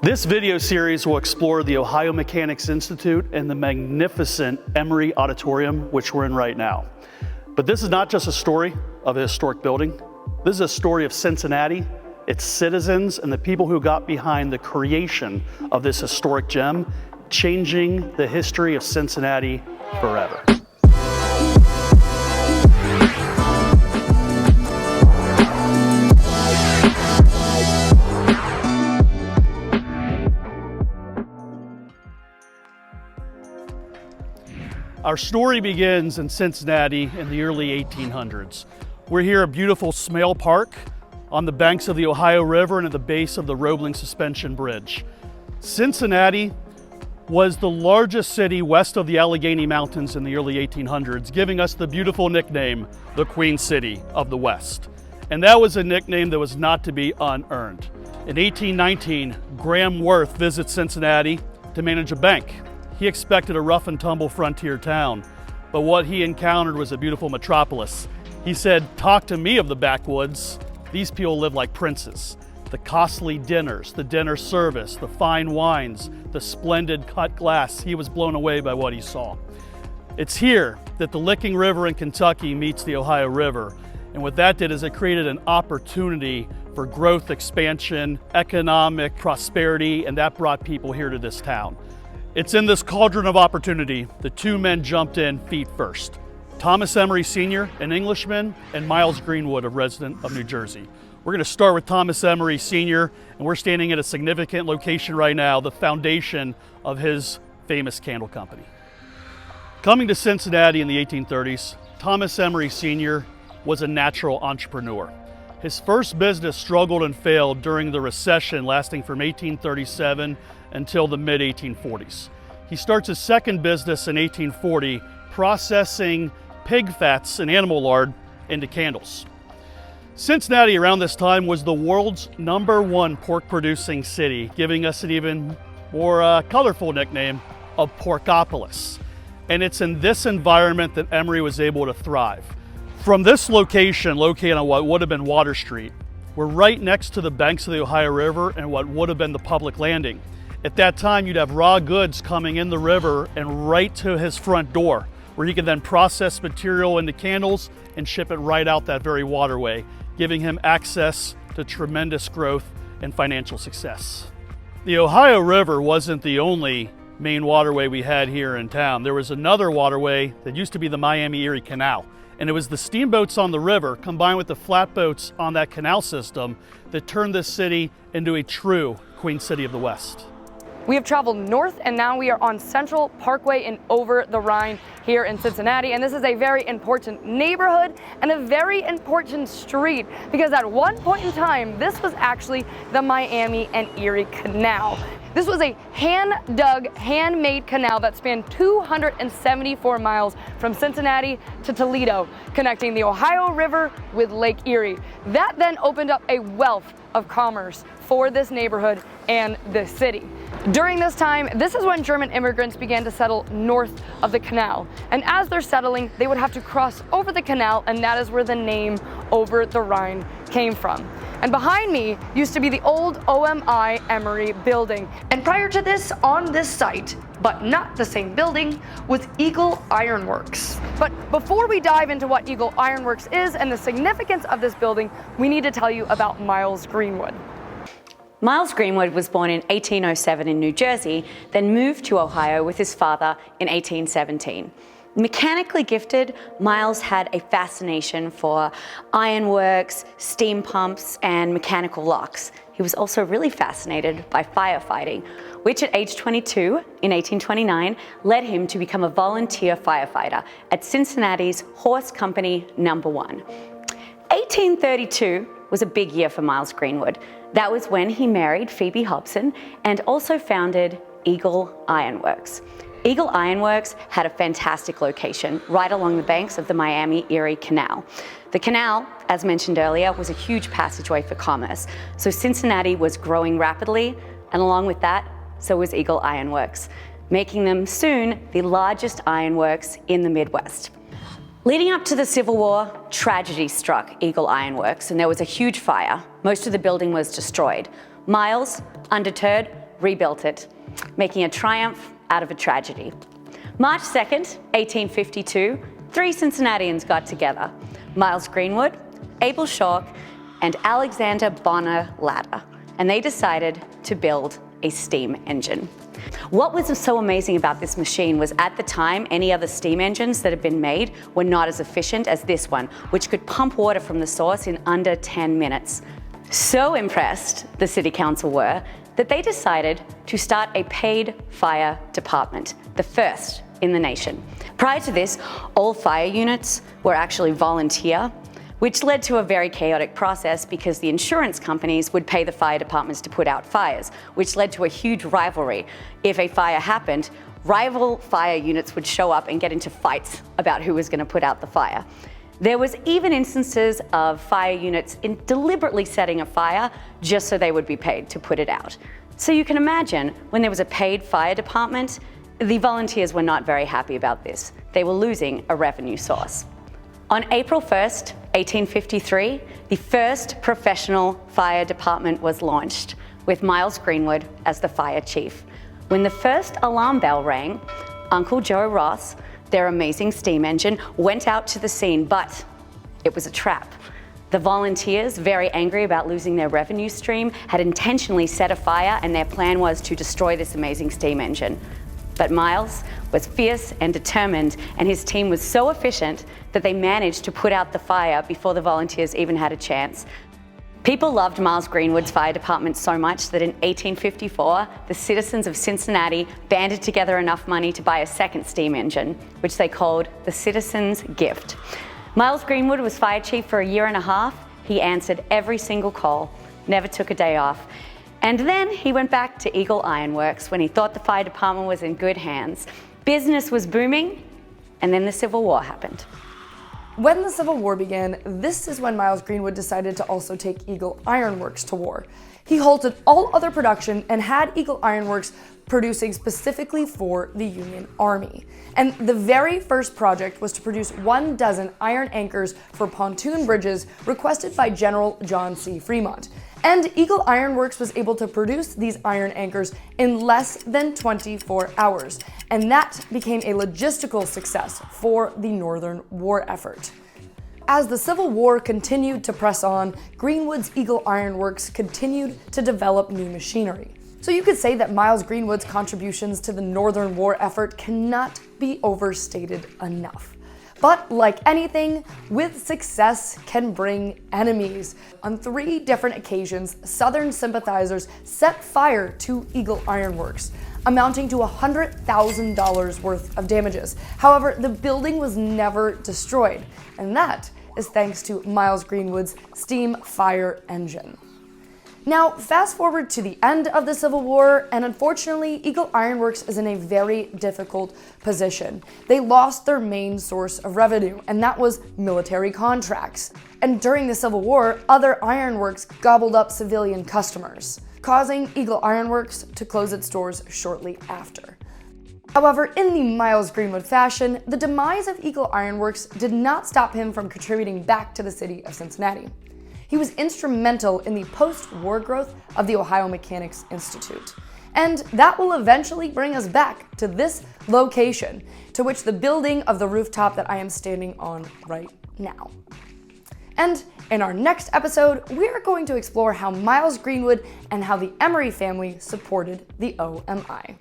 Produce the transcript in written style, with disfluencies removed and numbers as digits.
This video series will explore the Ohio Mechanics Institute and the magnificent Emery Auditorium, which we're in right now. But this is not just a story of a historic building. This is a story of Cincinnati, its citizens, and the people who got behind the creation of this historic gem, changing the history of Cincinnati forever. Our story begins in Cincinnati in the early 1800s. We're here at beautiful Smale Park on the banks of the Ohio River and at the base of the Roebling Suspension Bridge. Cincinnati was the largest city west of the Allegheny Mountains in the early 1800s, giving us the beautiful nickname, the Queen City of the West. And that was a nickname that was not to be unearned. In 1819, Graham Worth visits Cincinnati to manage a bank. He expected a rough and tumble frontier town, but what he encountered was a beautiful metropolis. He said, "Talk to me of the backwoods. These people live like princes." The costly dinners, the dinner service, the fine wines, the splendid cut glass, he was blown away by what he saw. It's here that the Licking River in Kentucky meets the Ohio River. And what that did is it created an opportunity for growth, expansion, economic prosperity, and that brought people here to this town. It's in this cauldron of opportunity that two men jumped in feet first. Thomas Emery Sr., an Englishman, and Miles Greenwood, a resident of New Jersey. We're going to start with Thomas Emery Sr., and we're standing at a significant location right now, the foundation of his famous candle company. Coming to Cincinnati in the 1830s, Thomas Emery Sr. was a natural entrepreneur. His first business struggled and failed during the recession lasting from 1837 until the mid-1840s. He starts his second business in 1840, processing pig fats and animal lard into candles. Cincinnati around this time was the world's #1 pork-producing city, giving us an even more colorful nickname of Porkopolis. And it's in this environment that Emery was able to thrive. From this location, located on what would have been Water Street, we're right next to the banks of the Ohio River and what would have been the public landing. At that time, you'd have raw goods coming in the river and right to his front door, where he could then process material into candles and ship it right out that very waterway, giving him access to tremendous growth and financial success. The Ohio River wasn't the only main waterway we had here in town. There was another waterway that used to be the Miami-Erie Canal. And it was the steamboats on the river combined with the flatboats on that canal system that turned this city into a true Queen City of the West. We have traveled north and now we are on Central Parkway and over the Rhine here in Cincinnati. And this is a very important neighborhood and a very important street because at one point in time, this was actually the Miami and Erie Canal. This was a hand-dug, handmade canal that spanned 274 miles from Cincinnati to Toledo, connecting the Ohio River with Lake Erie. That then opened up a wealth of commerce for this neighborhood and this city. During this time, this is when German immigrants began to settle north of the canal. And as they're settling, they would have to cross over the canal, and that is where the name Over the Rhine came from. And behind me used to be the old OMI Emery building. And prior to this, on this site, but not the same building, was Eagle Ironworks. But before we dive into what Eagle Ironworks is and the significance of this building, we need to tell you about Miles Greenwood. Miles Greenwood was born in 1807 in New Jersey, then moved to Ohio with his father in 1817. Mechanically gifted, Miles had a fascination for ironworks, steam pumps, and mechanical locks. He was also really fascinated by firefighting, which at age 22 in 1829 led him to become a volunteer firefighter at Cincinnati's Horse Company No. 1. 1832 was a big year for Miles Greenwood. That was when he married Phoebe Hobson and also founded Eagle Ironworks. Eagle Ironworks had a fantastic location right along the banks of the Miami-Erie Canal. The canal, as mentioned earlier, was a huge passageway for commerce. So Cincinnati was growing rapidly, and along with that, so was Eagle Ironworks, making them soon the largest ironworks in the Midwest. Leading up to the Civil War, tragedy struck Eagle Ironworks, and there was a huge fire. Most of the building was destroyed. Miles, undeterred, rebuilt it, making a triumph out of a tragedy. March 2nd, 1852, 3 Cincinnatians got together: Miles Greenwood, Abel Schalk, and Alexander Bonner Ladder, and they decided to build a steam engine. What was so amazing about this machine was, at the time, any other steam engines that had been made were not as efficient as this one, which could pump water from the source in under 10 minutes. So impressed the city council were that they decided to start a paid fire department, the first in the nation. Prior to this, all fire units were actually volunteer, which led to a very chaotic process because the insurance companies would pay the fire departments to put out fires, which led to a huge rivalry. If a fire happened, rival fire units would show up and get into fights about who was going to put out the fire. There was even instances of fire units deliberately setting a fire just so they would be paid to put it out. So you can imagine, when there was a paid fire department, the volunteers were not very happy about this. They were losing a revenue source. On April 1st, 1853, the first professional fire department was launched, with Miles Greenwood as the fire chief. When the first alarm bell rang, Uncle Joe Ross, their amazing steam engine, went out to the scene, but it was a trap. The volunteers, very angry about losing their revenue stream, had intentionally set a fire, and their plan was to destroy this amazing steam engine. But Miles was fierce and determined, and his team was so efficient that they managed to put out the fire before the volunteers even had a chance. People loved Miles Greenwood's fire department so much that in 1854, the citizens of Cincinnati banded together enough money to buy a second steam engine, which they called the Citizens' Gift. Miles Greenwood was fire chief for 1.5 years. He answered every single call, never took a day off. And then he went back to Eagle Iron Works when he thought the fire department was in good hands. Business was booming, and then the Civil War happened. When the Civil War began, this is when Miles Greenwood decided to also take Eagle Iron Works to war. He halted all other production and had Eagle Iron Works producing specifically for the Union Army. And the very first project was to produce 12 iron anchors for pontoon bridges requested by General John C. Fremont. And Eagle Iron Works was able to produce these iron anchors in less than 24 hours. And that became a logistical success for the Northern War effort. As the Civil War continued to press on, Greenwood's Eagle Iron Works continued to develop new machinery. So you could say that Miles Greenwood's contributions to the Northern War effort cannot be overstated enough. But like anything, with success can bring enemies. On 3 different occasions, Southern sympathizers set fire to Eagle Iron Works, amounting to $100,000 worth of damages. However, the building was never destroyed, and that is thanks to Miles Greenwood's steam fire engine. Now, fast forward to the end of the Civil War, and unfortunately, Eagle Iron Works is in a very difficult position. They lost their main source of revenue, and that was military contracts. And during the Civil War, other ironworks gobbled up civilian customers, causing Eagle Iron Works to close its doors shortly after. However, in the Miles Greenwood fashion, the demise of Eagle Iron Works did not stop him from contributing back to the city of Cincinnati. He was instrumental in the post-war growth of the Ohio Mechanics Institute. And that will eventually bring us back to this location, to which the building of the rooftop that I am standing on right now. And in our next episode, we are going to explore how Miles Greenwood and how the Emery family supported the OMI.